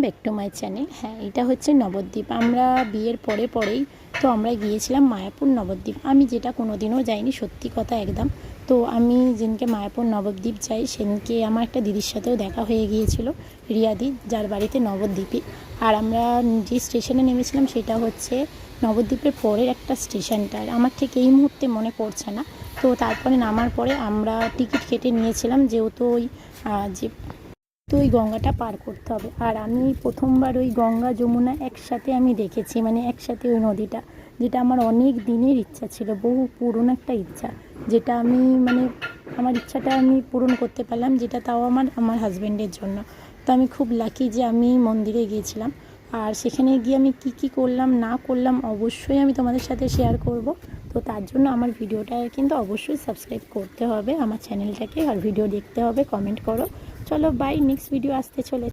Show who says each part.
Speaker 1: Back to my channel. হ্যাঁ, এটা হচ্ছে নবদ্বীপ। আমরা বিয়ের পরেই তো আমরা গিয়েছিলাম মায়াপুর নবদ্বীপ। আমি যেটা কোনোদিনও যাইনি, সত্যি কথা একদম। তো আমি যেদিনকে মায়াপুর নবদ্বীপ যাই সেদিনকে আমার একটা দিদির সাথেও দেখা হয়ে গিয়েছিল, রিয়াদি, যার বাড়িতে নবদ্বীপে। আর আমরা যে স্টেশনে নেমেছিলাম সেটা হচ্ছে নবদ্বীপের পরের একটা স্টেশনটা, আমার ঠিক এই মুহূর্তে মনে পড়ছে না। তো তারপরে নামার পরে আমরা টিকিট কেটে নিয়েছিলাম, যেহেতু ওই গঙ্গাটা পার করতে হবে। আর আমি প্রথমবার ওই গঙ্গা যমুনা একসাথে আমি দেখেছি, মানে একসাথে ওই নদীটা, যেটা আমার অনেক দিনের ইচ্ছা ছিল, বহু পুরনো একটা ইচ্ছা, যেটা আমি মানে আমার ইচ্ছাটা আমি পূরণ করতে পারলাম, যেটা তাও আমার হাজব্যান্ডের জন্য। তো আমি খুব লাকি যে আমি মন্দিরে গিয়েছিলাম। আর সেখানে গিয়ে আমি কি করলাম না করলাম অবশ্যই আমি তোমাদের সাথে শেয়ার করব। তো তার জন্য আমার ভিডিওটা কিন্তু অবশ্যই সাবস্ক্রাইব করতে হবে আমার চ্যানেলটাকে, আর ভিডিও দেখতে হবে, কমেন্ট করো। চলো বাই, নেক্সট ভিডিও আসতে চলে।